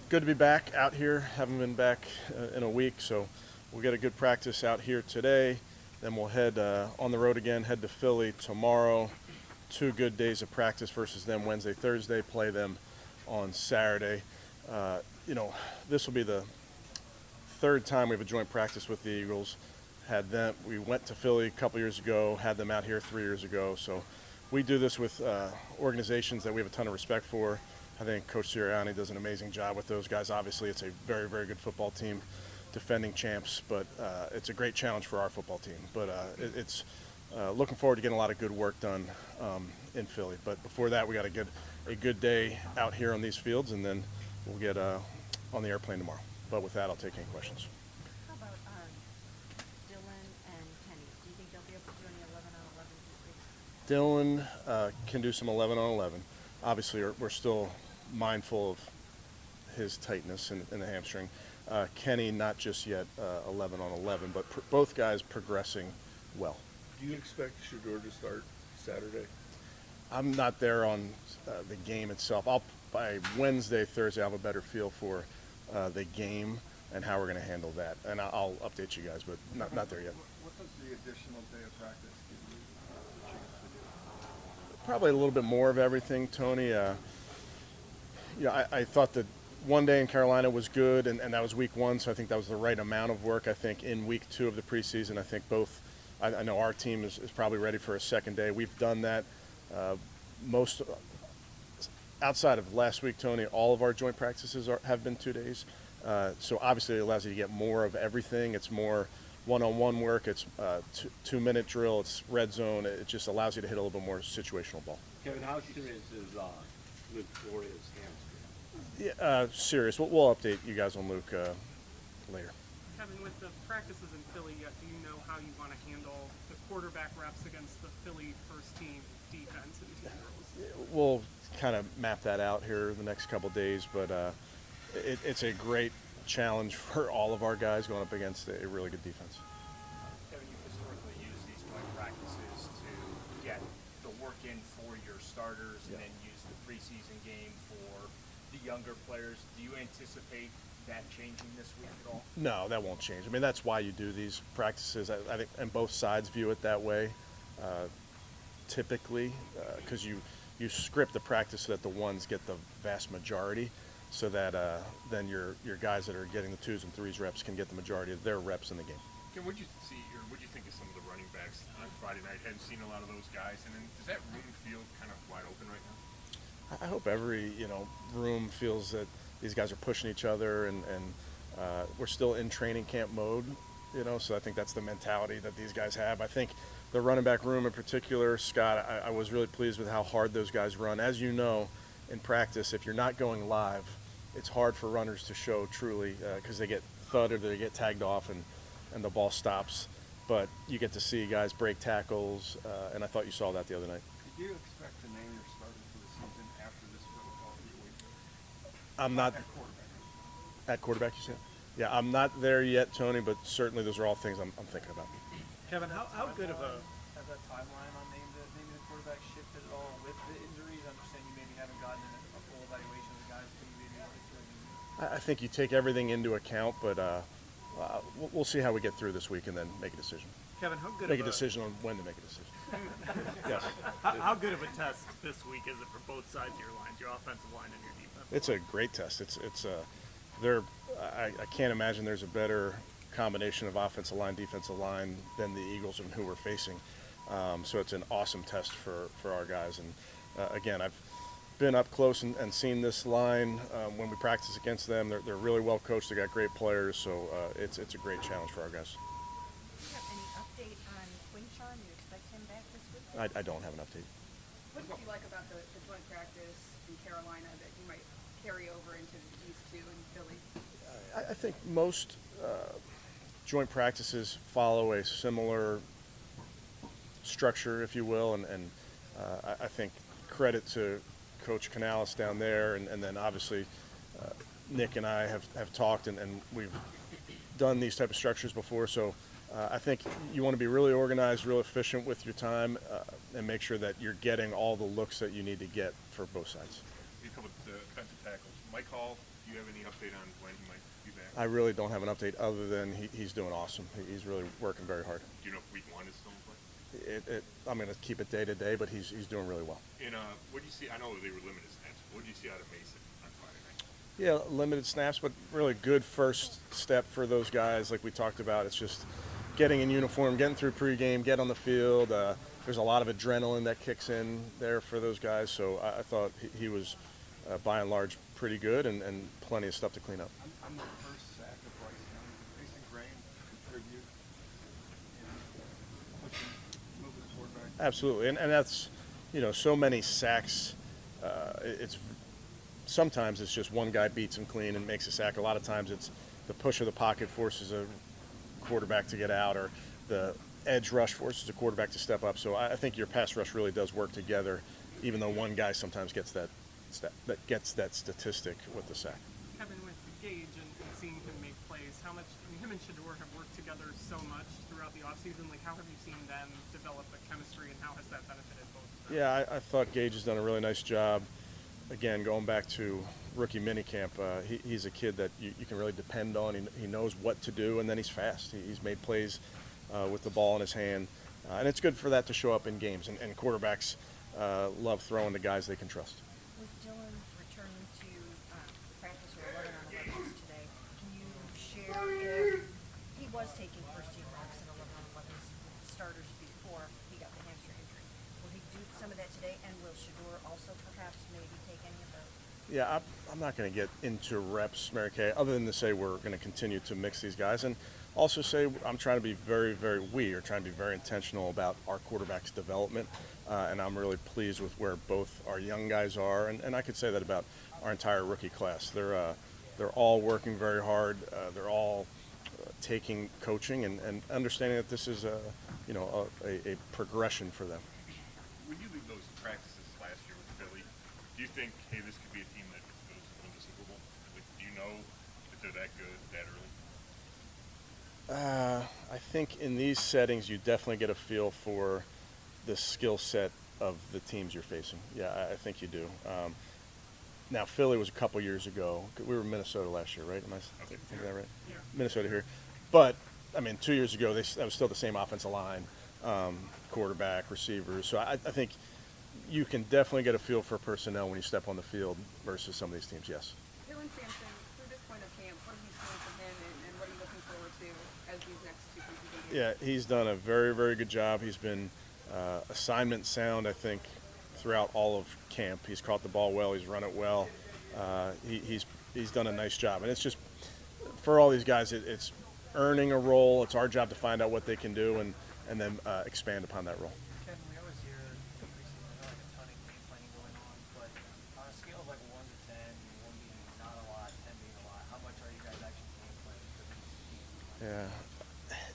Good to be back out here. Haven't been back in a week, so we'll get a good practice out here today. Then we'll head on the road again, head to Philly tomorrow. 2 good days of practice versus them Wednesday, Thursday, play them on Saturday. You know, this will be the 3rd time we have a joint practice with the Eagles. We went to Philly a couple years ago, had them out here 3 years ago. So we do this with organizations that we have a ton of respect for. I think Coach Sirianni does an amazing job with those guys. Obviously, it's a very, very good football team, defending champs, but it's a great challenge for our football team. But it's looking forward to getting a lot of good work done in Philly. But before that, we got to get a good day out here on these fields, and then we'll get on the airplane tomorrow. But with that, I'll take any questions. How about Dylan and Kenny? Do you think they'll be able to do any 11 on 11 this week? Dylan can do some 11 on 11. Obviously, we're still mindful of his tightness in the hamstring. Kenny, not just yet 11 on 11, but both guys progressing well. Do you expect Shedeur to start Saturday? I'm not there on the game itself. By Wednesday, Thursday, I'll have a better feel for the game and how we're going to handle that. And I'll update you guys, but not there yet. What does the additional day of practice give you a chance to do? Probably a little bit more of everything, Tony. I thought that one day in Carolina was good, and that was week 1, so I think that was the right amount of work. I think in week 2 of the preseason, I think I know our team is probably ready for a second day. We've done that. Most outside of last week, Tony, all of our joint practices have been 2 days. So obviously it allows you to get more of everything. It's more one-on-one work. It's 2-minute drill. It's red zone. It just allows you to hit a little bit more situational ball. Kevin, how serious is Luke Florida's hamstring? Yeah, serious. We'll update you guys on Luke later. Kevin, with the practices in Philly, do you know how you want to handle the quarterback reps against the Philly first-team defense and team rules? We'll kind of map that out here the next couple days, but it's a great challenge for all of our guys going up against a really good defense. Kevin, you historically use these joint practices to get the work in for your starters and then use the preseason game for the younger players. Do you anticipate that changing this week at all? No, that won't change. I mean, that's why you do these practices. I think, and both sides view it that way, typically, because you script the practice so that the ones get the vast majority, so that then your guys that are getting the 2s and 3s reps can get the majority of their reps in the game. Ken, what did you see, or what did you think of some of the running backs on Friday night? Hadn't seen a lot of those guys, and then does that room feel kind of wide open right now? I hope every room feels that these guys are pushing each other, and we're still in training camp mode, so I think that's the mentality that these guys have. I think the running back room in particular, Scott, I was really pleased with how hard those guys run. As you know, in practice, if you're not going live, it's hard for runners to show truly because they get thudded or they get tagged off and the ball stops. But you get to see guys break tackles, and I thought you saw that the other night. Did you expect to name your starter for the season after this Philadelphia week? I'm not At quarterback. at quarterback, you said? Yeah, I'm not there yet, Tony, but certainly those are all things I'm thinking about. Kevin, how good of a has that timeline on naming the quarterback shifted at all with the injuries? I understand you maybe haven't gotten a full evaluation of the guys who maybe I think you take everything into account, but we'll see how we get through this week and then make a decision. Kevin, how good Make of a decision on when to make a decision. Yes. how good of a test this week is it for both sides of your lines, your offensive line and your defense? It's a great test. I can't imagine there's a better combination of offensive line, defensive line than the Eagles and who we're facing. So it's an awesome test for our guys. And again, I've been up close and seen this line when we practice against them. They're really well coached. They got great players. So it's a great challenge for our guys. Do you have any update on Quinshawn? Do you expect him back this week? I don't have an update. What did you like about the joint practice in Carolina that you might carry over into these 2 in Philly? I think most joint practices follow a similar structure, if you will, and I think credit to Coach Canales down there, and then obviously Nick and I have talked, and we've done these type of structures before, so I think you want to be really organized, real efficient with your time, and make sure that you're getting all the looks that you need to get for both sides. A couple of defensive tackles. Mike Hall, you you have any update on when he might be back? I really don't have an update other than he's doing awesome. He's really working very hard. Do you know if week 1 is still in play? I'm going to keep it day to day, but he's doing really well. And what do you see? I know they were limited snaps. What do you see out of Mason on Friday night? Yeah, limited snaps, but really good first step for those guys. Like we talked about, it's just getting in uniform, getting through pregame, get on the field. There's a lot of adrenaline that kicks in there for those guys. So I thought he was, by and large, pretty good and plenty of stuff to clean up. On the first sack of Bryce Young, Mason Graham contribute in pushing, moving the quarterback? Absolutely, and that's, so many sacks. Sometimes it's just one guy beats him clean and makes a sack. A lot of times it's the push of the pocket forces a quarterback to get out, or the edge rush forces a quarterback to step up. So I think your pass rush really does work together, even though one guy sometimes gets that statistic with the sack. Kevin, with Gage and seeing him make plays, how much, him and Shador have worked together so much throughout the offseason. Like, how have you seen them develop the chemistry, and how has that benefited both of them? Yeah, I thought Gage has done a really nice job. Again, going back to rookie minicamp, he's a kid that you can really depend on. He knows what to do, and then he's fast. He's made plays with the ball in his hand, and it's good for that to show up in games. And quarterbacks love throwing to guys they can trust. With Dylan returning to practice or 11 on 11s today, can you share if he was taking first team reps in 11 on 11s starters before he got the hamstring injury? Will he do some of that today, and will Shador also perhaps maybe take any of those? Yeah, I'm not going to get into reps, Mary Kay, other than to say we're going to continue to mix these guys, and also say I'm trying to be we are trying to be very intentional about our quarterback's development, and I'm really pleased with where both our young guys are, and I could say that about our entire rookie class. They're all working very hard. They're all taking coaching and understanding that this is a progression for them. When you leave those practices last year with Philly, do you think, hey, this could be a team that goes to win the Super Bowl? Like, do you know if they're that good that early? I think in these settings, you definitely get a feel for the skill set of the teams you're facing. Yeah, I think you do. Now, Philly was a couple years ago. We were in Minnesota last year, right? Am I thinking that right? Yeah. Minnesota here. But, 2 years ago, that was still the same offensive line, quarterback, receivers. So I think you can definitely get a feel for personnel when you step on the field versus some of these teams, yes. Dylan Sampson, through this point of camp, what have you seen from him, and what are you looking forward to as these next two preseason games? Yeah, he's done a very, very good job. He's been assignment sound, I think, throughout all of camp. He's caught the ball well. He's run it well. He's done a nice job. And it's just, for all these guys, it's earning a role. It's our job to find out what they can do and then expand upon that role. Kevin, we always hear in preseason like a ton of game planning going on, but on a scale of like 1 to 10, 1 being not a lot, 10 being a lot, how much are you guys actually game planning for these games?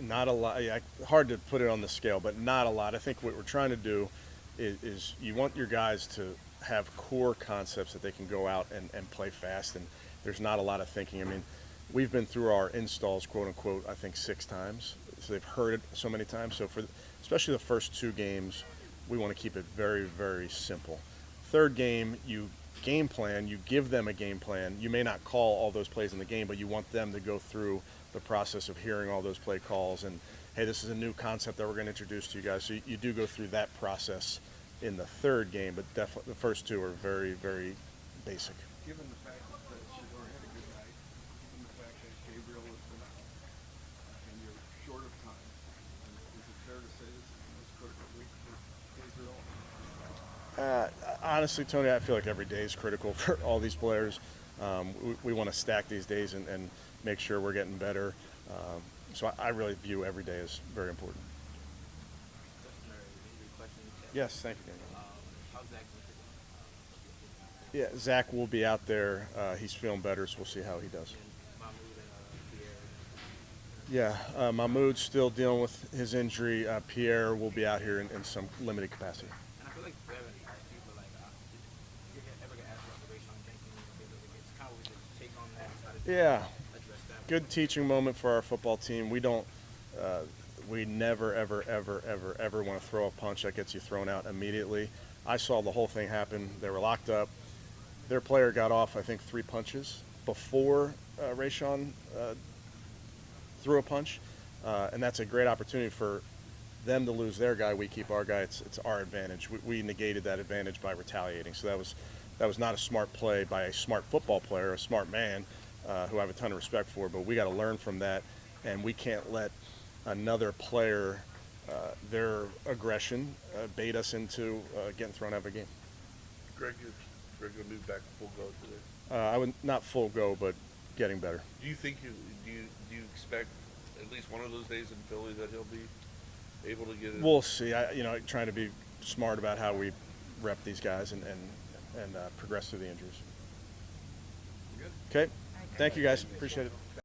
Yeah, not a lot. Yeah, hard to put it on the scale, but not a lot. I think what we're trying to do is you want your guys to have core concepts that they can go out and play fast, and there's not a lot of thinking. We've been through our installs, quote unquote, I think 6 times. So they've heard it so many times. So for especially the first 2 games, we want to keep it very, very simple. Third game, you game plan, you give them a game plan. You may not call all those plays in the game, but you want them to go through the process of hearing all those play calls and, hey, this is a new concept that we're going to introduce to you guys. So you do go through that process in the third game, but definitely the first 2 are very, very basic. Given the fact that Shador had a good night, given the fact that Gabriel has been out, and you're short of time, is it fair to say this is the most critical week for Gabriel? Honestly, Tony, I feel like every day is critical for all these players. We want to stack these days and make sure we're getting better. So I really view every day as very important. Yes, thank you, Daniel. How's Zach? Yeah, Zach will be out there. He's feeling better, so we'll see how he does. Yeah, Mahmoud's still dealing with his injury. Pierre will be out here in some limited capacity. And I feel like Devin asked people if you ever get asked about the Rayshon Jenkins, it's kind of just take on that and try to Yeah, address that. good teaching moment for our football team. We never, ever want to throw a punch that gets you thrown out immediately. I saw the whole thing happen. They were locked up. Their player got off, I think, 3 punches, before Rayshon threw a punch, and that's a great opportunity for them to lose their guy. We keep our guy. It's our advantage. We negated that advantage by retaliating. So that was not a smart play by a smart football player, a smart man, who I have a ton of respect for. But we got to learn from that, and we can't let another player, their aggression, bait us into getting thrown out of a game. Greg will move back to full go today. I would not full go, but getting better. Do you think do you expect at least one of those days in Philly that he'll be able to get it? We'll see. Trying to be smart about how we rep these guys and progress through the injuries. Good. Okay. Thank you guys. Appreciate it.